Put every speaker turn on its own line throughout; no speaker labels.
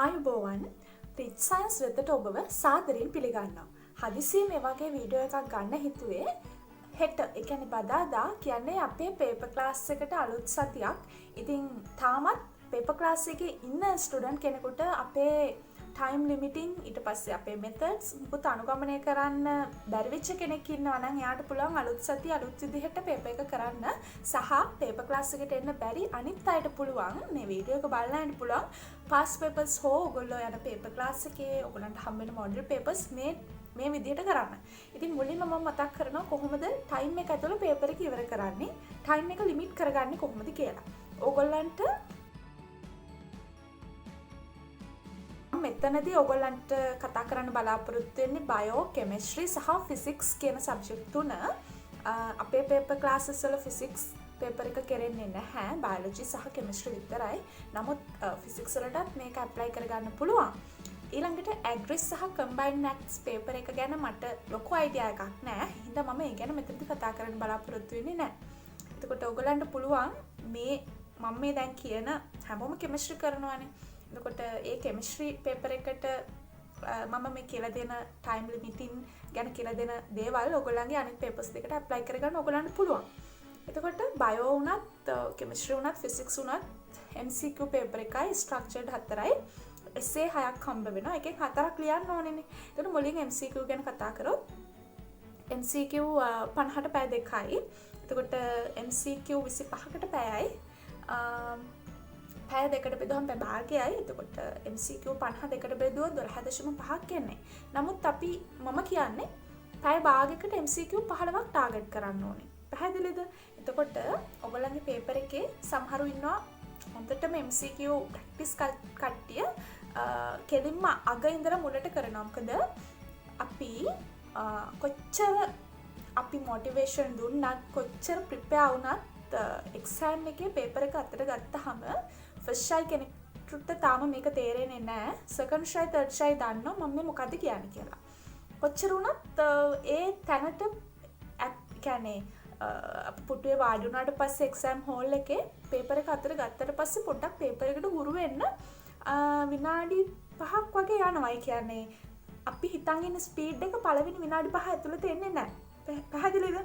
ආයුබෝවන් reach science වෙතට ඔබව සාදරයෙන් පිළිගන්නවා. හදිසියේ මේ වගේ වීඩියෝ එකක් ගන්න හිතුවේ හෙට ඒ කියන්නේ බදාදා කියන්නේ අපේ පේපර් ක්ලාස් එකට අලුත් සතියක්. ඉතින් තාමත් පේපර් ක්ලාස් එකේ ඉන්න ස්ටුඩන්ට් කෙනෙකුට අපේ ටයිම් ලිමිටින් ඊට පස්සේ අපේ මෙතඩ්ස් මුකුත් අනුගමනය කරන්න බැරි වෙච්ච කෙනෙක් ඉන්නවා නම් එයාට පුළුවන් අලුත් සතිය අලුත් විදිහට පේපර් එක කරන්න සහ පේපර් ක්ලාස් එකට එන්න බැරි අනිත් අයට පුළුවන් මේ වීඩියෝ එක බලලා යන්න පුළුවන් පාස් පේපර්ස් හෝ ඔයගොල්ලෝ යන පේපර් ක්ලාස් එකේ ඔයගොල්ලන්ට හම්බ වෙන මොඩල් පේපර්ස් මේ විදිහට කරන්න. ඉතින් මුලින්ම මම මතක් කරනවා කොහොමද ටයිම් එක ඇතුළේ පේපර් එක ඉවර කරන්නේ ටයිම් එක ලිමිට් කරගන්නේ කොහොමද කියලා. ඔයගොල්ලන්ට මෙතනදී ඔයගොල්ලන්ට කතා කරන්න බලාපොරොත්තු වෙන්නේ බයෝ කෙමිස්ට්‍රි සහ ෆිසික්ස් කියන සබ්ජෙක්ට් තුන. අපේ පේපර් ක්ලාසස් වල ෆිසික්ස් පේපර් එක කරන්නේ නැහැ. බයොලොජි සහ කෙමිස්ට්‍රි විතරයි. නමුත් ෆිසික්ස් වලටත් මේක ඇප්ලයි කරගන්න පුළුවන්. ඊළඟට ඇග්රිස් සහ කම්බයින්ඩ් මැත්ස් පේපර් එක ගැන මට ලොකු අයිඩියා එකක් නැහැ. හින්දා මම ඒ ගැන මෙතනදී කතා කරන්න බලාපොරොත්තු වෙන්නේ නැහැ. එතකොට ඔයගොල්ලන්ට පුළුවන් මම මේ දැන් කියන හැමෝම කෙමිස්ට්‍රි කරනවානේ. එතකොට ඒ කෙමිස්ට්‍රි පේපර් එකට මම මේ කියලා දෙන ටයිම් ලිමිටින් ගැන කියලා දෙන දේවල් ඔයගොල්ලන්ගේ අනිත් පේපර්ස් දෙකට ඇප්ලයි කරගන්න ඔයගොල්ලන්ට පුළුවන්. එතකොට බයෝ උනත් කෙමිස්ට්‍රි උනත් ෆිසික්ස් උනත් MCQ පේපර් එකයි ස්ට්‍රක්චර්ඩ් 4යි essay 6ක් හම්බ වෙනවා. එකෙන් 4ක් ලියන්න ඕනේනේ. එතකොට මුලින් MCQ ගැන කතා කරොත් MCQ 50ට පැය 2යි. එතකොට MCQ 25කට පැයයි. පැය දෙකට බෙදුවම පැය භාගයයි. එතකොට MCQ 52කට බෙදුවොත් 12.5ක් එන්නේ. නමුත් මම කියන්නේ පැය භාගයකට MCQ 15ක් ටාගට් කරන්න ඕනේ. පැහැදිලිද? එතකොට ඔයගොල්ලන්ගේ පේපර් එකේ සමහරු ඉන්නවා හොඳටම MCQ ප්‍රැක්ටිස් කට්ටිය කෙලින්ම අග ඉඳලා මුලට කරනවා. මොකද අපි කොච්චර අපි මොටිවේෂන් දුන්නත් කොච්චර ප්‍රිපෙයාර් වුණත් එක්සෑම් එකේ පේපර් එක අතට ගත්තාම ෆස්ට් ෂයි කෙනෙක්ට තාම මේක තේරෙන්නේ නැහැ. සෙකන්ඩ් ෂයි තර්ඩ් ෂයි දන්නවා මම මේ මොකද්ද කියන්නේ කියලා. කොච්චර වුණත් ඒ තැනට කියන්නේ අපි පුටුවේ වාඩි වුණාට පස්සේ එක්සෑම් හෝල් එකේ පේපර් එක අතට ගත්තට පස්සේ පොඩ්ඩක් පේපර් එකට හුරු වෙන්න විනාඩි 5ක් වගේ යනවා. ඒ කියන්නේ අපි හිතන් ඉන්න ස්පීඩ් එක පළවෙනි විනාඩි 5 ඇතුළත එන්නේ නැහැ. පැහැදිලිද?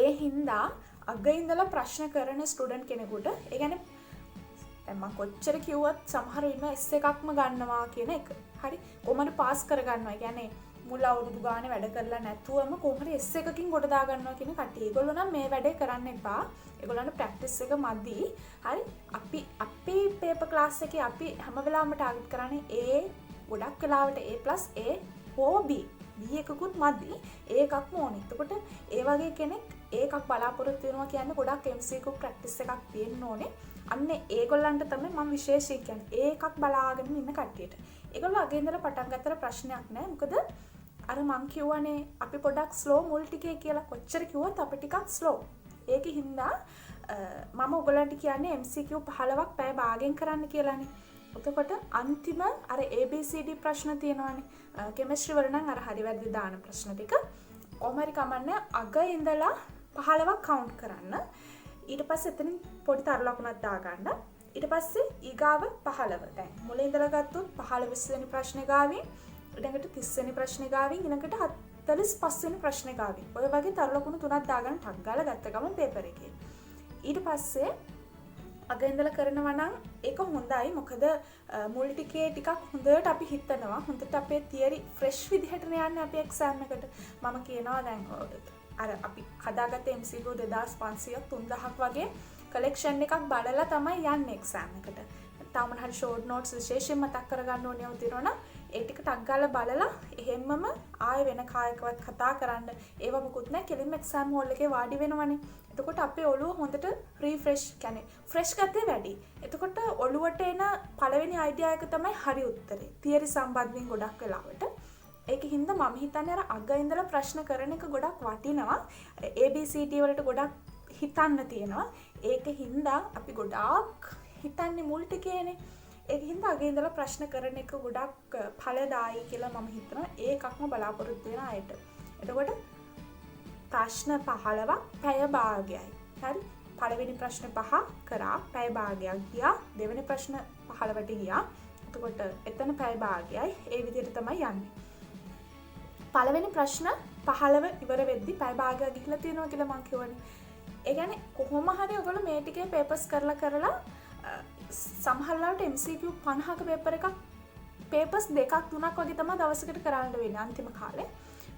ඒ හින්දා අග ඉඳලා ප්‍රශ්න කරන ස්ටුඩන්ට් කෙනෙකුට ඒ කියන්නේ මම කොච්චර කිව්වත් සමහර ඉන්නවා S එකක්ම ගන්නවා කියන එක. හරි. කොහොමද පාස් කරගන්නවා? කියන්නේ මුල් අවුරුදු ගානේ වැඩ කරලා නැතුවම කොහොමද S එකකින් ගොඩ දා ගන්නවා කියන කට්ටිය. ඒගොල්ලෝ නම් මේ වැඩේ කරන්න එපා. ඒගොල්ලන්ට ප්‍රැක්ටිස් එක මදි. හරි. අපේ පේපර් ක්ලාස් එකේ අපි හැම වෙලාවෙම ටාගට් කරන්නේ A ගොඩක් වෙලාවට A+A හෝ B. B එකකුත් මදි. A එකක්ම ඕනේ. එතකොට ඒ වගේ කෙනෙක් ඒකක් බලාපොරොත්තු වෙනවා කියන්නේ ගොඩක් MCQ ප්‍රැක්ටිස් එකක් තියෙන්න ඕනේ. අන්න ඒගොල්ලන්ට තමයි මම විශේෂයෙන් කියන්නේ. ඒකක් බලාගෙන ඉන්න කට්ටියට. ඒගොල්ලෝ අගේ ඉඳලා පටන් ගත්තට ප්‍රශ්නයක් නැහැ. මොකද අර මං කියවනේ අපි පොඩක් ස්ලෝ මුල් ටිකේ කියලා කොච්චර කිව්වත් අපි ටිකක් ස්ලෝ. ඒකේ හින්දා මම ඔයගොල්ලන්ට කියන්නේ MCQ 15ක් පැය භාගයෙන් කරන්න කියලානේ. එතකොට අන්තිම අර ABCD ප්‍රශ්න තියෙනවානේ. කෙමිස්ට්‍රි වල නම් අර හරි වැරදි දාන ප්‍රශ්න ටික කොහොමරි කමන්නේ අග ඉඳලා 15ක් කවුන්ට් කරන්න. ඊට පස්සේ එතනින් පොඩි තරු ලකුණක් දාගන්න. ඊට පස්සේ ඊගාව 15. දැන් මුලින් ඉඳලා ගත්තොත් 15 වෙනි ප්‍රශ්නේ ගාවින් ඊළඟට 30 වෙනි ප්‍රශ්නේ ගාවින් ඊළඟට 45 වෙනි ප්‍රශ්නේ ගාවින්. ඔය වගේ තරු ලකුණු තුනක් දාගන්න ටක් ගාලා ගත්ත ගමන් පේපර් එකේ. ඊට පස්සේ අග ඉඳලා කරනවා නම් ඒක හොඳයි. මොකද මුල් ටිකේ ටිකක් හොඳට අපි හිතනවා. හොඳට අපේ තියරි ෆ්‍රෙෂ් විදිහට යන්නේ අපි එක්සෑම් එකට. මම කියනවා දැන් අර අපි හදාගත්ත MCQ 2500ක් 3000ක් වගේ කලෙක්ෂන් එකක් බලලා තමයි යන්නේ එක්සෑම් එකට. තාම හරි ෂෝට් නෝට්ස් විශේෂයෙන් මතක් කරගන්න ඕනේ වුණා ඒ ටික ටක් ගාලා බලලා එහෙම්මම ආයෙ වෙන කායකවත් කතා කරන්න ඒව මොකුත් නැහැ. කෙලින්ම එක්සෑම් හෝල් එකේ වාඩි වෙනවනේ. එතකොට අපේ ඔළුව හොඳට රීෆ්‍රෙෂ් කියන්නේ ෆ්‍රෙෂ් ගතිය වැඩි. එතකොට ඔළුවට එන පළවෙනි අයිඩියා එක තමයි හරි උත්තරේ. තියරි සම්බන්ධයෙන් ගොඩක් වෙලාවට ඒක හින්දා මම හිතන්නේ අර අග ඉඳලා ප්‍රශ්න කරන එක ගොඩක් වටිනවා. ABCD වලට ගොඩක් හිතන්න තියෙනවා. ඒක හින්දා අපි ගොඩාක් හිතන්නේ මුල් ටිකේනේ. ඒක හින්දා අග ඉඳලා ප්‍රශ්න කරන එක ගොඩක් ඵලදායී කියලා මම හිතනවා. ඒකක්ම බලාපොරොත්තු වෙන අයට. එතකොට ප්‍රශ්න 15ක් පැය භාගයයි. හරි. පළවෙනි ප්‍රශ්න 5 කරා පැය භාගයක් ගියා. දෙවෙනි ප්‍රශ්න 15ට ගියා. එතකොට එතන පැය භාගයයි ඒ විදිහට තමයි යන්නේ. පළවෙනි ප්‍රශ්න 15 ඉවර වෙද්දි පැය භාගයක් ගිහිල්ලා තියෙනවා කියලා මම කියවනේ. ඒ කියන්නේ කොහොම හරි ඔයගොල්ලෝ මේ ටිකේ පේපර්ස් කරලා සමහරවිට MCQ 50ක පේපර් එකක් පේපර්ස් දෙකක් තුනක් වගේ තමයි දවසකට කරන්න වෙන්නේ අන්තිම කාලේ.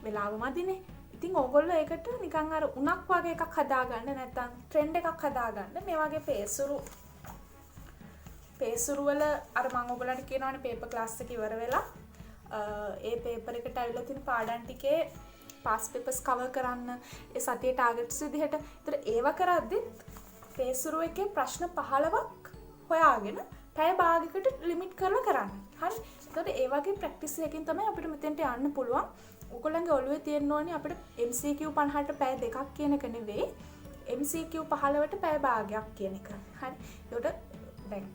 වෙලාව මදිනේ. ඉතින් ඕගොල්ලෝ ඒකට නිකන් අර උණක් වගේ එකක් හදාගන්න නැත්නම් ට්‍රෙන්ඩ් එකක් හදාගන්න මේ වගේ පේසුරු වල අර මම ඔයගොල්ලන්ට කියනවානේ පේපර් ක්ලාස් එක ඉවර වෙලා ඒ පේපර් එකට ඇවිල්ලා තියෙන පාඩම් ටිකේ පාස් පේපර්ස් කවර් කරන්න ඒ සතියේ ටාගට්ස් විදිහට. ඒතර ඒව කරද්දි පේසුරු එකේ ප්‍රශ්න 15ක් හොයාගෙන පැය භාගයකට ලිමිට් කරලා කරන්න. හරි. ඒතකොට ඒ වගේ ප්‍රැක්ටිස් එකකින් තමයි අපිට මෙතෙන්ට යන්න පුළුවන්. ඔයගොල්ලන්ගේ ඔළුවේ තියෙන්න ඕනේ අපිට MCQ 50ට පැය දෙකක් කියන එක නෙවෙයි. MCQ 15ට පැය භාගයක් කියන එක. හරි. ඒකට දැන්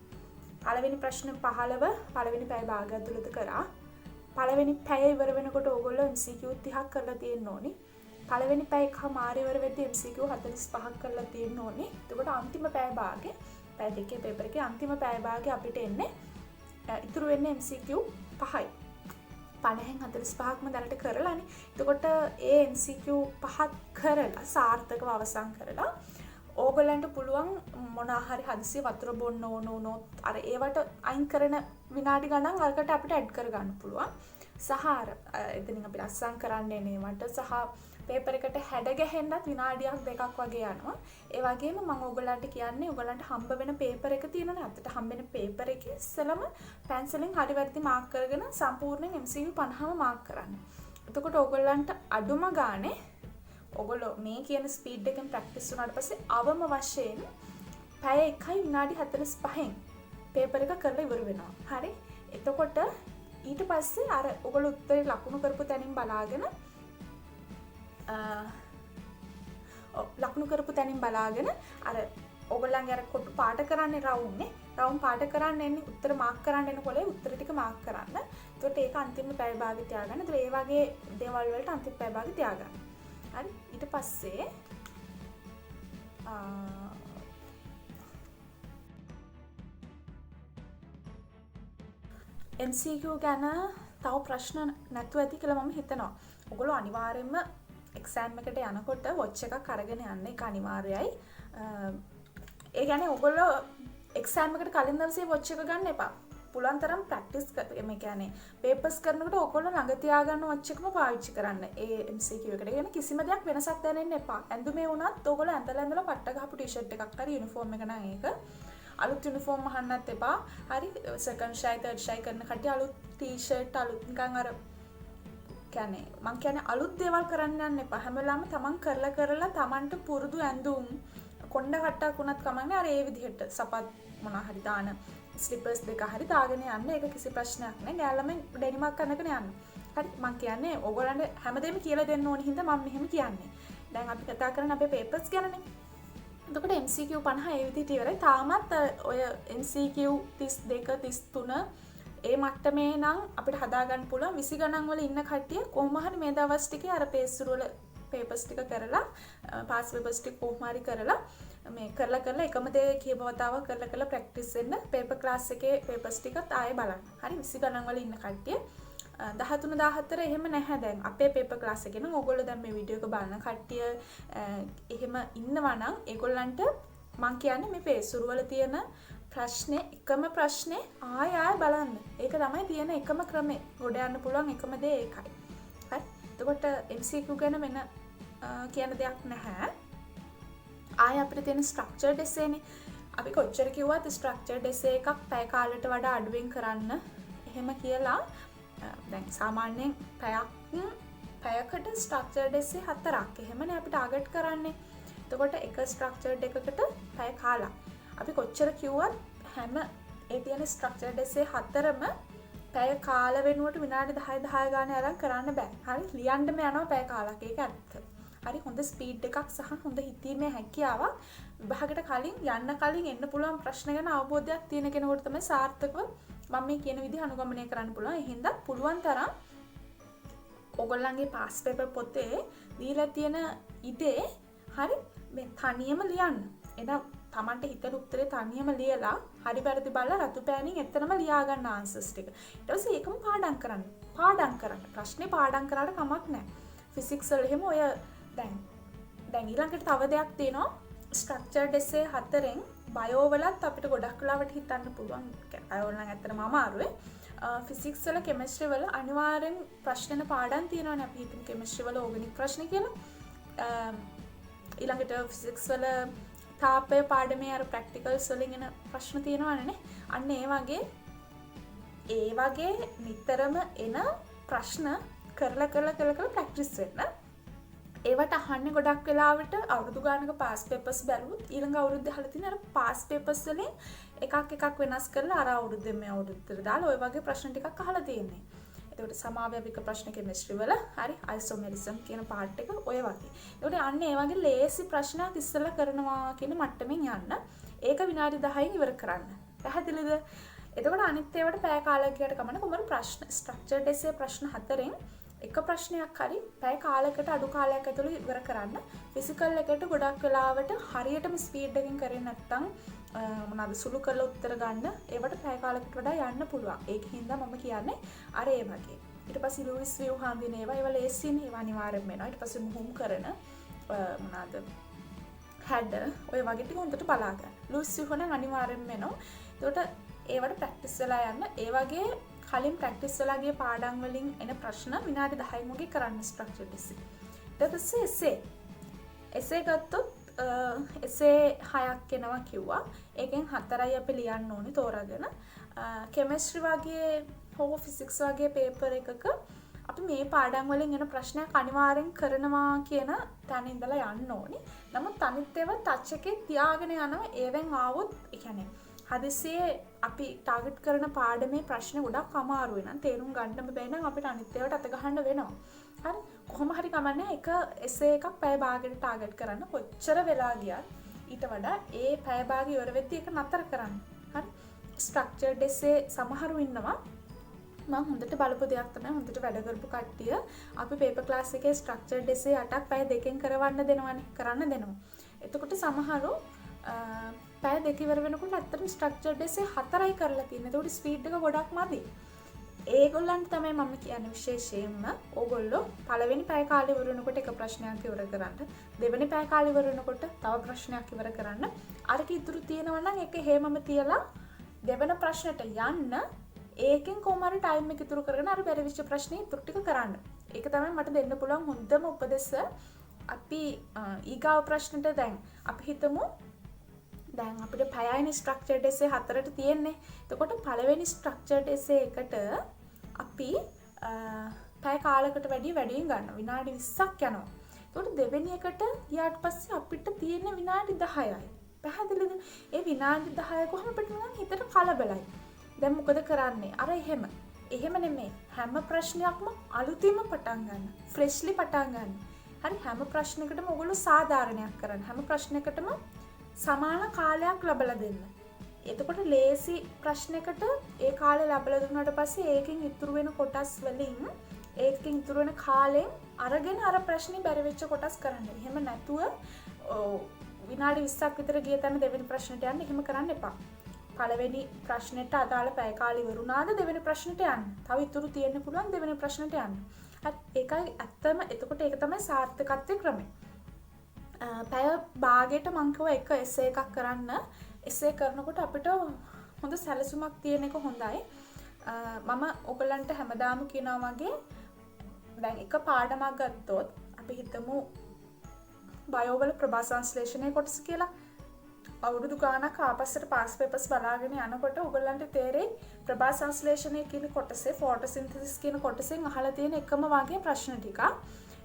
පළවෙනි ප්‍රශ්න 15 පළවෙනි පැය භාගය ඇතුළත කරා. පළවෙනි පැය ඉවර වෙනකොට ඕගොල්ලෝ MCQ 30ක් කරලා තියෙන්න ඕනේ. පළවෙනි පැය එකමාර ඉවර වෙද්දී MCQ 45ක් කරලා තියෙන්න ඕනේ. එතකොට අන්තිම පැය භාගේ පැය දෙකේ පේපර් එකේ අන්තිම පැය භාගේ අපිට එන්නේ ඉතුරු වෙන්නේ MCQ 5යි. 50න් 45ක්ම දැනට කරලානේ. එතකොට ඒ MCQ 5ක් කරලා සාර්ථකව අවසන් කරලා ඕගොල්ලන්ට පුළුවන් මොනවා හරි හදිසිය වතුර බොන්න ඕන වුණොත් අර ඒවට අයින් කරන විනාඩි ගණන් අරකට අපිට ඇඩ් කරගන්න පුළුවන්. සහ අර එතනින් අපි අස්සම් කරන්නේ නේවට සහ පේපර් එකට හැඩ ගැහෙන්නත් විනාඩියක් දෙකක් වගේ යනවා. ඒ වගේම මම ඕගොල්ලන්ට කියන්නේ ඕගොල්ලන්ට හම්බ වෙන පේපර් එක තියෙනනේ අතට හම්බෙන පේපර් එකේ ඉස්සෙල්ලම පැන්සලෙන් හරි වැරදි මාක් කරගෙන සම්පූර්ණයෙන් MCQ 50ම මාක් කරන්න. එතකොට ඕගොල්ලන්ට අඩුම ගානේ ඔගොල්ලෝ මේ කියන ස්පීඩ් එකෙන් ප්‍රැක්ටිස් වුණාට පස්සේ අවම වශයෙන් පැය 1යි විනාඩි 45න් පේපර් එක කරලා ඉවර වෙනවා. හරි. එතකොට ඊට පස්සේ අර ඔගොල්ලෝ උත්තරේ ලකුණු කරපු තැනින් බලාගෙන අර ඔයගොල්ලන්ගේ අර කොටු පාට කරන්නේ රවුම් පාට කරන්න එන්නේ උත්තර මාක් කරන්න එනකොට උත්තර ටික මාක් කරන්න. එතකොට ඒක අන්තිම පැය භාගෙ තියාගන්න. ඒත් ඒ වගේ දේවල් වලට අන්තිම පැය භාගෙ තියාගන්න. හරි. ඊට පස්සේ MCQ ගැන තව ප්‍රශ්න නැතුව ඇති කියලා මම හිතනවා. ඔයගොල්ලෝ අනිවාර්යයෙන්ම එක්සෑම් එකට යනකොට වොච් එකක් අරගෙන යන්න ඒක අනිවාර්යයි. ඒ කියන්නේ ඔයගොල්ලෝ එක්සෑම් එකට කලින් දවසේ වොච් එක ගන්න එපා. පුළුවන් තරම් ප්‍රැක්ටිස් මේ කියන්නේ පේපර්ස් කරනකොට ඔයගොල්ලෝ ළඟ තියාගන්න වොච් එකම පාවිච්චි කරන්න. ඒ MCQ එකට. ඒ කියන්නේ කිසිම දෙයක් වෙනසක් දැනෙන්න එපා. ඇඳුමේ වුණත් ඔයගොල්ලෝ ඇඳලා පට්ට ගහපු ටී-ෂර්ට් එකක් හරි යුනිෆෝම් එක නම් ඒක අලුත් යුනිෆෝම් අහන්නත් එපා. හරි. සෙකන්ඩ් ෂයි තර්ඩ් ෂයි කරන කට්ටිය අලුත් ටී-ෂර්ට් අලුත් නිකන් අර කියන්නේ මං කියන්නේ අලුත් දේවල් කරන්න යන්න එපා. හැම වෙලාවෙම තමන් කරලා තමන්ට පුරුදු ඇඳුම් කොණ්ඩ කට්ටක් වුණත් කමන්නේ අර ඒ විදිහට සපත් මොනවා හරි දාන ස්ලිපර්ස් දෙක හරි දාගෙන යන්න. ඒක කිසි ප්‍රශ්නයක් නෑ. ගෑල්ලම ඩෙනිමක් කරනකන යන්න. හරි. මං කියන්නේ ඕගොල්ලන්ට හැමදේම කියලා දෙන්න ඕන හින්දා මම මෙහෙම කියන්නේ. දැන් අපි කතා කරන්නේ අපේ පේපර්ස් ගැනනේ. එතකොට MCQ 50 ඒ විදිහට ඉවරයි. තාමත් ඔය MCQ 32 33 ඒ මට්ටමේ නම් අපිට හදාගන්න පුළුවන් 20 ගණන් වල ඉන්න කට්ටිය කොහොම හරි මේ දවස් ටිකේ අර පේස්තුරු වල පේපර්ස් ටික කරලා පාස් පේපර්ස් ටික කොහොම හරි කරලා මේ කරලා එකම දේ කීප වතාවක් කරලා ප්‍රැක්ටිස් වෙන්න පේපර් ක්ලාස් එකේ පේපර්ස් ටිකත් ආයෙ බලන්න. හරි 20 ගණන් වල ඉන්න කට්ටිය 13 14 එහෙම නැහැ දැන් අපේ පේපර් ක්ලාස් එකේ නම් ඕගොල්ලෝ දැන් මේ වීඩියෝ එක බලන කට්ටිය එහෙම ඉන්නවා නම් ඒගොල්ලන්ට මං කියන්නේ මේ පේසුරු වල තියෙන එකම ප්‍රශ්නේ ආය බලන්න. ඒක තමයි තියෙන එකම ක්‍රමය. ගොඩ යන්න පුළුවන් එකම දේ ඒකයි. හරි. එතකොට MCQ ගැන වෙන කියන දෙයක් නැහැ. ආය අපිට තියෙන ස්ට්‍රක්චර්ඩ් එසේනේ. අපි කොච්චර කිව්වත් ස්ට්‍රක්චර්ඩ් එසේ එකක් පැය කාලයට වඩා අඩුවෙන් කරන්න. එහෙම කියලා දැන් සාමාන්‍යයෙන් පැයකට ස්ට්‍රක්චර්ඩ් එසේ 4ක්. එහෙමනේ අපි ටාගට් කරන්නේ. එතකොට එක ස්ට්‍රක්චර්ඩ් එකකට පැය කාලක්. අපි කොච්චර කිව්වත් හැම ඒ තියෙන ස්ට්‍රක්චර්ඩ් එසේ 4ම පැය කාල වෙනුවට විනාඩි 10 ගානේ අරන් කරන්න බෑ. හරි ලියන්නම යනවා පැය කාලක්. ඒක ඇත්ත. හරි හොඳ ස්පීඩ් එකක් සහ හොඳ හිතීමේ හැකියාවක් විභාගයට කලින් යන්න කලින් එන්න පුළුවන් ප්‍රශ්න ගැන අවබෝධයක් තියෙන කෙනෙකුට තමයි සාර්ථකව මම මේ කියන විදිහ අනුගමනය කරන්න පුළුවන්. ඒ හින්දා පුළුවන් තරම් ඔයගොල්ලන්ගේ පාස් පේපර් පොතේ දීලා තියෙන ඉතේ හරි මේ තනියම ලියන්න. එහෙනම් තමන්ට හිතන උත්තරේ තනියම ලියලා හරි වැරදි බලලා රතු පෑනින් එතනම ලියා ගන්න ආන්සර්ස් ටික. ඊට පස්සේ ඒකම පාඩම් කරන්න. ප්‍රශ්නේ පාඩම් කරාට කමක් නැහැ. ෆිසික්ස් වල එහෙම ඔය දැන් ඊළඟට තව දෙයක් තියෙනවා. ස්ට්‍රක්චර්ඩ් එසේ 4න් බයෝ වලත් අපිට ගොඩක් වෙලාවට හිතන්න පුළුවන්. බයෝ නම් ඇත්තටම අමාරුයි. ෆිසික්ස් වල කෙමිස්ට්‍රි වල අනිවාර්යෙන් ප්‍රශ්න පාඩම් තියෙනවානේ. අපි හිතමු කෙමිස්ට්‍රි වල ඕගනික් ප්‍රශ්න කියලා. ඊළඟට ෆිසික්ස් වල තාපය පාඩමේ අර ප්‍රැක්ටිකල්ස් වලින් එන ප්‍රශ්න තියෙනවනේ. අන්න ඒ වගේ නිතරම එන ප්‍රශ්න කරලා ප්‍රැක්ටිස් වෙන්න. ඒවට අහන්නේ ගොඩක් වෙලාවට අවුරුදු ගානක පාස් පේපර්ස් බැලුවොත් ඊළඟ අවුරුද්දේ අහලා තියෙන අර පාස් පේපර්ස් වලින් එකක් වෙනස් කරලා අර අවුරුද්දේ මේ අවුරුද්දට දාලා ওই වගේ ප්‍රශ්න ටිකක් අහලා තියෙන්නේ. ඒකට සමාව්‍යවික ප්‍රශ්න කෙමිස්ට්‍රි වල හරි අයිසෝමෙරිසම් කියන පාර්ට් එක ඔය වගේ. ඒකට අන්න ඒ වගේ ලේසි ප්‍රශ්නයක් ඉස්සෙල්ලා කරනවා කියන මට්ටමින් යන්න. ඒක විනාඩි 10න් ඉවර කරන්න. පැහැදිලිද? එතකොට අනිත් ඒවාට පැය කාලයකට කමන කොහොමද ප්‍රශ්න ස්ට්‍රක්චර්ඩ් එසේ ප්‍රශ්න 4න් එක ප්‍රශ්නයක් හරි පැය කාලයකට අඩු කාලයක් ඇතුළත ඉවර කරන්න. ෆිසිකල් එකට ගොඩක් වෙලාවට හරියටම ස්පීඩ් එකකින් කරේ නැත්නම් මොනවාද සුළු කරලා උත්තර ගන්න ඒවට පැය කාලයකට වඩා යන්න පුළුවන්. ඒකින්ද මම කියන්නේ අර ඒ වගේ. ඊට පස්සේ ලූයිස් විව් හාන්දින ඒවා ලේසියින් ඒවා අනිවාර්යෙන් වෙනවා. ඊට පස්සේ මුහුම් කරන මොනවාද හැඩ ඔය වගේ ටික හොඳට බලා ගන්න. ලූයිස් විව් නම් අනිවාර්යෙන් වෙනවා. ඒකට ඒවට ප්‍රැක්ටිස් වෙලා යන්න. ඒ වගේ කලින් ප්‍රැක්ටිස් වෙලා ගිය පාඩම් වලින් එන ප්‍රශ්න විනාඩි 10න් වගේ කරන්න ස්ට්‍රක්චර්ඩ් එසේ. ඊට පස්සේ එසේ ගත්තොත් එසේ 6ක් එනවා කිව්වා. ඒකෙන් 4යි අපි ලියන්න ඕනේ තෝරාගෙන. කෙමිස්ට්‍රි වගේ හෝ ෆිසික්ස් වගේ පේපර් එකක අපි මේ පාඩම් වලින් එන ප්‍රශ්නයක් අනිවාර්යෙන් කරනවා කියන තැන ඉඳලා යන්න ඕනේ. නමුත් අනිත් ඒවා ටච් එකේ තියාගෙන යනවා. ඒවෙන් ආවොත් ඒ කියන්නේ හදිසියේ අපි ටාගට් කරන පාඩමේ ප්‍රශ්න ගොඩක් අමාරු වෙනවා. තේරුම් ගන්න බැහැ නම් අපිට අනිත් ඒවාට අත ගහන්න වෙනවා. හරි කොහොම හරි කමන්නේ එක එසේ එකක් පැය භාගයකට ටාගට් කරන්න කොච්චර වෙලා ගියත් ඊට වඩා ඒ පැය භාගය ඉවර වෙද්දී ඒක නතර කරන්න. හරි ස්ට්‍රක්චර්ඩ් එසේ සමහරු ඉන්නවා මම හොඳට බලපු දෙයක් තමයි හොඳට වැඩ කරපු කට්ටිය අපි පේපර් ක්ලාස් එකේ ස්ට්‍රක්චර්ඩ් එසේ 8ක් පැය දෙකෙන් කරවන්න දෙනවනේ කරන්න දෙනවා. එතකොට සමහරු පැය දෙක ඉවර වෙනකොට ඇත්තටම ස්ට්‍රක්චර්ඩ් එසේ 4යි කරලා තියෙනවා. ඒකට ස්පීඩ් එක ගොඩක් මදි. ඒගොල්ලන්ට තමයි මම කියන්නේ විශේෂයෙන්ම ඕගොල්ලෝ පළවෙනි පැය කාලේ ඉවර වෙනකොට එක ප්‍රශ්නයක් ඉවර කරන්න. දෙවෙනි පැය කාලේ ඉවර වෙනකොට තව ප්‍රශ්නයක් ඉවර කරන්න. අරක ඉතුරු තියෙනවා නම් ඒක හේමම තියලා දෙවෙනි ප්‍රශ්නට යන්න. ඒකෙන් කොහොම හරි ටයිම් එක ඉතුරු කරගෙන අර බැරි විශ්ව ප්‍රශ්නේ ඉතුරු ටික කරන්න. ඒක තමයි මට දෙන්න පුළුවන් හොඳම උපදෙස. අපි ඊගාව ප්‍රශ්නෙට දැන් අපි හිතමු දැන් අපිට පැයයිනේ ස්ට්‍රක්චර්ඩ් එසේ 4ට තියෙන්නේ. එතකොට පළවෙනි ස්ට්‍රක්චර්ඩ් එසේ එකට අපි පැය කාලයකට වැඩියෙන් ගන්නවා. විනාඩි 20ක් යනවා. එතකොට දෙවෙනි එකට ගියාට පස්සේ අපිට තියෙන විනාඩි 10යි. පැහැදිලිද? ඒ විනාඩි 10 කොහොම අපිට නම් හිතට කලබලයි. දැන් මොකද කරන්නේ? අර එහෙම නෙමෙයි. හැම ප්‍රශ්නයක්ම අලුතින්ම පටන් ගන්න. ෆ්‍රෙෂ්ලි පටන් ගන්න. හරි හැම ප්‍රශ්නයකටම ඔයගොල්ලෝ සාධාරණයක් කරන්න. හැම ප්‍රශ්නයකටම සමාන කාලයක් ලබලා දෙන්න. එතකොට ලේසි ප්‍රශ්නයකට ඒ කාලය ලබලා දුන්නාට පස්සේ ඒකෙන් ඉතුරු වෙන කොටස් වලින් ඒකෙන් ඉතුරු වෙන කාලෙන් අරගෙන අර ප්‍රශ්නේ බැරි වෙච්ච කොටස් කරන්න. එහෙම නැතුව විනාඩි 20ක් විතර ගිය තැන දෙවෙනි ප්‍රශ්නෙට යන්න එහෙම කරන්න එපා. පළවෙනි ප්‍රශ්නෙට අදාළ පැය කාලය ඉවරුණාද දෙවෙනි ප්‍රශ්නෙට යන්න. තව ඉතුරු තියෙන්න පුළුවන් දෙවෙනි ප්‍රශ්නෙට යන්න. හරි ඒකයි ඇත්තම එතකොට ඒක තමයි සාර්ථකත්වයේ ක්‍රමය. පැය භාගයට මං කිව්වා එක එසේ එකක් කරන්න. එසේ කරනකොට අපිට හොඳ සැලසුමක් තියෙන එක හොඳයි. මම ඔයගලන්ට හැමදාම කියනවා වගේ දැන් එක පාඩමක් ගත්තොත් අපි හිතමු බයෝ වල ප්‍රභා සංශ්ලේෂණයේ කොටස කියලා. අවුරුදු ගානක් ආපස්සට පාස් පේපර්ස් බලාගෙන යනකොට ඔයගලන්ට තේරෙයි ප්‍රභා සංශ්ලේෂණයේ කියන කොටසේ ෆොටෝසින්තසිස් කියන කොටසෙන් අහලා තියෙන එකම වගේ ප්‍රශ්න ටිකක්.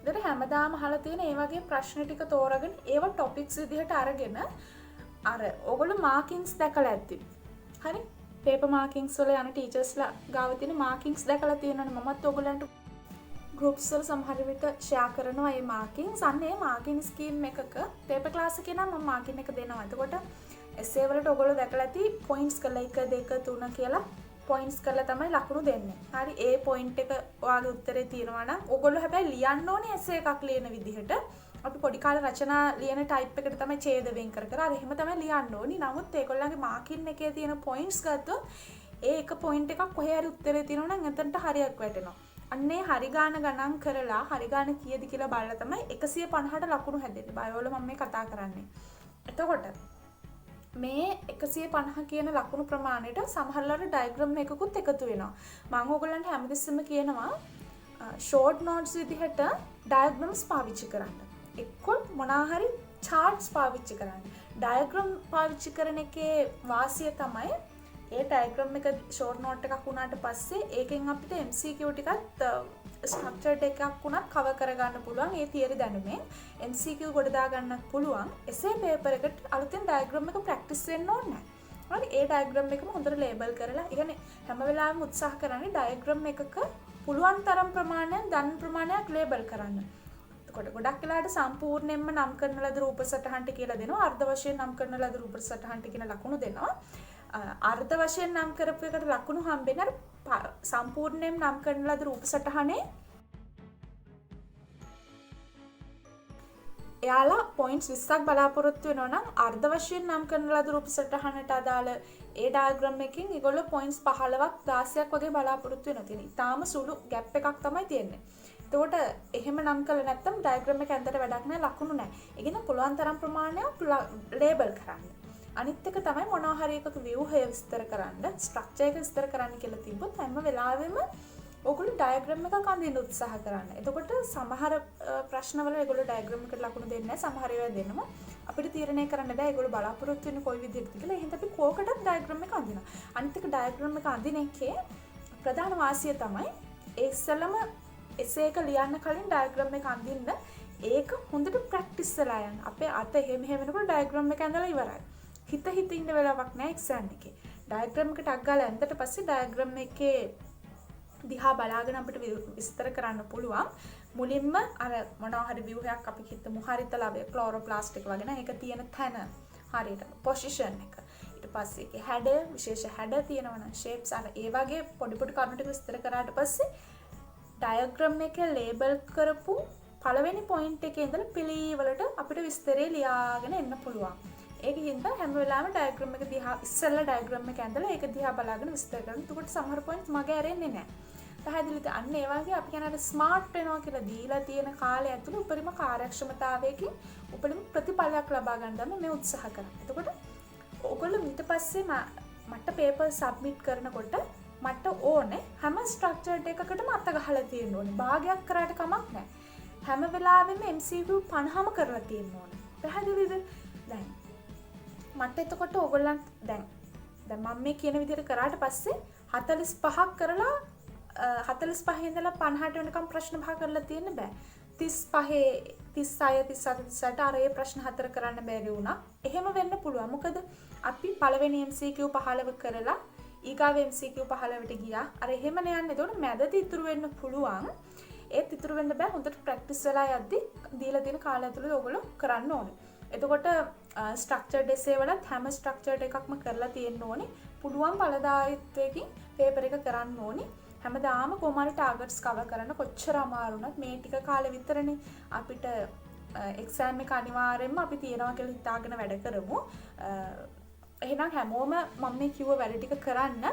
ඒතර හැමදාම අහලා තියෙන ඒ වගේ ප්‍රශ්න ටික තෝරගෙන ඒව ටොපික්ස් විදිහට අරගෙන අර ඔයගොල්ලෝ මාකින්ග්ස් දැකලා ඇති. හරි? පේපර් මාකින්ග්ස් වල යන ටීචර්ස්ලා ගාව තියෙන මාකින්ග්ස් දැකලා තියෙනවනේ මමත් ඔයගොල්ලන්ට ගෲප්ස් වල සමහර විට ෂෙයා කරනවා මේ මාකින්ග්ස්. අන්න ඒ මාකින් ස්කීම් එකක පේපර් ක්ලාස් එකේ නම් මම මාකින් එක දෙනවා. එතකොට එසේ වලට ඔයගොල්ලෝ දැකලා ඇති පොයින්ට්ස් කරලා 1 2 3 කියලා පොයින්ට්ස් කරලා තමයි ලකුණු දෙන්නේ. හරි ඒ පොයින්ට් එක ඔයාගේ උත්තරේ තියෙනවා නම් ඔයගොල්ලෝ හැබැයි ලියන්න ඕනේ එසේ එකක් ලියන විදිහට. අපි පොඩි කාලේ රචනා ලියන ටයිප් එකට තමයි ඡේද වෙන් කර කර අර එහෙම තමයි ලියන්න ඕනි. නමුත් ඒගොල්ලන්ගේ මාකින් එකේ තියෙන පොයින්ට්ස් ගත්තොත් ඒ එක පොයින්ට් එකක් කොහේ හරි උත්තරේ තියෙනවා නම් එතනට හරියක් වැටෙනවා. අන්නේ හරි ගාන ගණන් කරලා හරි ගාන කීයද කියලා බලලා තමයි 150ට ලකුණු හැදෙන්නේ. බයෝල මම මේ කතා කරන්නේ. එතකොට මේ 150 කියන ලකුණු ප්‍රමාණයට සමහරවල්ලාට ඩයග්‍රෑම් එකකුත් එකතු වෙනවා. මම ඕගොල්ලන්ට හැමතිස්සෙම කියනවා ෂෝට් නෝට්ස් විදිහට ඩයග්‍රෑම්ස් පාවිච්චි කරන්න. එක්ක මොනවා හරි charts පාවිච්චි කරන්න. ඩයග්‍රෑම් පාවිච්චි කරන එකේ වාසිය තමයි ඒ ඩයග්‍රෑම් එක ෂෝට් නෝට් එකක් වුණාට පස්සේ ඒකෙන් අපිට MCQ ටිකත් ස්ට්‍රක්චර්ඩ් එකක් වුණත් කවර් කරගන්න පුළුවන්. ඒ තියරි දැනුමෙන් MCQ ගොඩ දා ගන්නත් පුළුවන්. එසේ පේපර් එකට අලුතෙන් ඩයග්‍රෑම් එක ප්‍රැක්ටිස් වෙන්න ඕනේ නැහැ. හරි ඒ ඩයග්‍රෑම් එකම හොඳට ලේබල් කරලා, ඒ කියන්නේ හැම වෙලාවෙම උත්සාහ කරන්නේ ඩයග්‍රෑම් එකක පුළුවන් තරම් ප්‍රමාණයක් ධන ප්‍රමාණයක් ලේබල් කරන්න. එතකොට ගොඩක් වෙලාවට සම්පූර්ණයෙන්ම නම් කරන ලද රූප සටහන්ට කියලා දෙනවා. අර්ධ වශයෙන් නම් කරන ලද රූප සටහන්ට කියන ලකුණු දෙනවා. අර්ධ වශයෙන් නම් කරපු එකට ලකුණු හම්බෙන්නේ අර සම්පූර්ණයෙන් නම් කරන ලද රූප සටහනේ එයාලා පොයින්ට්ස් 20ක් බලාපොරොත්තු වෙනවා නම් අර්ධ වශයෙන් නම් කරන ලද රූප සටහනට අදාළ ඒ ඩයග්‍රෑම් එකකින් ඒගොල්ලෝ පොයින්ට්ස් 15ක් 16ක් වගේ බලාපොරොත්තු වෙනවා. ඉතින් ඊටාම සුළු ગેප් එකක් තමයි තියෙන්නේ. එතකොට එහෙම නම් කළා නැත්නම් ඩයග්‍රෑම් එක ඇඳට වැඩක් නැහැ, ලකුණු නැහැ. ඒ කියන්නේ පුළුවන් තරම් ප්‍රමාණයක් ලේබල් කරන්න. අනිත් එක තමයි මොනවා හරි එකක ව්‍යුහය විස්තර කරන්න, ස්ට්‍රක්චර් එක විස්තර කරන්න කියලා තිබ්බොත් හැම වෙලාවෙම ඔයගොල්ලෝ ඩයග්‍රෑම් එකක් අඳින්න උත්සාහ කරන්න. එතකොට සමහර ප්‍රශ්නවල ඒගොල්ලෝ ඩයග්‍රෑම් එකට ලකුණු දෙන්නේ නැහැ, සමහර ඒවා දෙනවා. අපිට තීරණය කරන්න බෑ ඒගොල්ලෝ බලාපොරොත්තු වෙන්නේ කොයි විදිහටද කියලා. එහෙනම් අපි කෝකටත් ඩයග්‍රෑම් එක අඳිනවා. අනිත් එක ඩයග්‍රෑම් එක අඳින එකේ ප්‍රධාන වාසිය තමයි ඒ ඉස්සෙල්ලම එසේ එක ලියන්න කලින් ඩයග්‍රෑම් එක අඳින්න ඒක හොඳට ප්‍රැක්ටිස් වෙලා යන්න. අපේ අත එහෙම වෙනකොට ඩයග්‍රෑම් එක ඇඳලා ඉවරයි. හිත ඉන්න වෙලාවක් නැහැ එක්සෑම් එකේ. ඩයග්‍රෑම් එකට ටක් ගාලා ඇඳට පස්සේ ඩයග්‍රෑම් එකේ දිහා බලාගෙන අපිට විස්තර කරන්න පුළුවන්. මුලින්ම අර මොනවා හරි view එකක් අපි හිතමු හරිතලවය ක්ලෝරෝප්ලාස්ට් එක වගේ නේ. ඒක තියෙන තැන හරියට පොසිෂන් එක. ඊට පස්සේ ඒකේ හැඩ විශේෂ හැඩ තියෙනවනම් shapes අර ඒ වගේ පොඩි පොඩි කරුණු ටික විස්තර කරාට පස්සේ ඩයග්‍රෑම් එකේ ලේබල් කරපු පළවෙනි පොයින්ට් එකේ ඉඳලා පිළිවෙලට අපිට විස්තරේ ලියාගෙන එන්න පුළුවන්. ඒකින්ද හැම වෙලාවෙම ඩයග්‍රෑම් එක දිහා ඉස්සෙල්ලා ඩයග්‍රෑම් එක ඇඳලා ඒක දිහා බලාගෙන විස්තර කරන්න. එතකොට සමහර පොයින්ට්ස් මගේ ඇරෙන්නේ නැහැ. පැහැදිලිද? අන්න ඒ වගේ අපි කියන ස්මාර්ට් වෙනවා කියලා දීලා තියෙන කාලය ඇතුළේ උපරිම කාර්යක්ෂමතාවයකින් උපරිම ප්‍රතිඵලයක් ලබා ගන්න තමයි මේ උත්සාහ කරන්නේ. එතකොට ඔයගොල්ලෝ ඊට පස්සේ මට පේපර් සබ්මිට් කරනකොට මට ඕනේ හැම ස්ට්‍රක්චර්ඩ් එකකටම අත ගහලා තියෙන්න ඕනේ. භාගයක් කරාට කමක් නැහැ. හැම වෙලාවෙම MCQ 50ම කරලා තියෙන්න ඕනේ. පැහැදිලිද? දැන් මට එතකොට ඕගොල්ලන් දැන් මම මේ කියන විදිහට කරාට පස්සේ 45ක් කරලා 45 ඉඳලා 50ට වෙනකම් ප්‍රශ්න පහ කරලා තියෙන්න බෑ. 35 36 37 38 අර ඒ ප්‍රශ්න 4 කරන්න බැරි වුණා. එහෙම වෙන්න පුළුවන්. මොකද අපි පළවෙනි MCQ 15 කරලා ඊගාව MCQ 15ට ගියා. අර එහෙම නේ යන්නේ. ඒතකොට මැදදී ඉතුරු වෙන්න පුළුවන්. ඒත් ඉතුරු වෙන්න බෑ. හොඳට ප්‍රැක්ටිස් වෙලා යද්දි දීලා තියෙන කාලය ඇතුළත ඔයගොල්ලෝ කරන්න ඕනේ. එතකොට ස්ට්‍රක්චර්ඩ් එසේ වලත් හැම ස්ට්‍රක්චර්ඩ් එකක්ම කරලා තියෙන්න ඕනේ. පුළුවන් ඵලදායීත්වයකින් පේපර් එක කරන්න ඕනේ. හැමදාම කොහොමද ටාගට්ස් කවර් කරන්න කොච්චර අමාරු වුණත් මේ ටික කාලෙ විතරනේ අපිට එක්සෑම් එක අනිවාර්යෙන්ම අපි තියනවා කියලා හිතාගෙන වැඩ කරමු. එහෙනම් හැමෝම මම මේ කිව්ව වැඩ ටික කරන්න.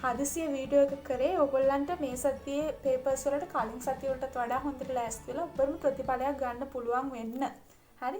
හදිසිය වීඩියෝ එක කරේ ඔයගොල්ලන්ට මේ සතියේ පේපර්ස් වලට කලින් සතිය වලටත් වඩා හොඳට ලෑස්ති වෙලා උපරිම ප්‍රතිඵලයක් ගන්න පුළුවන් වෙන්න. හරි?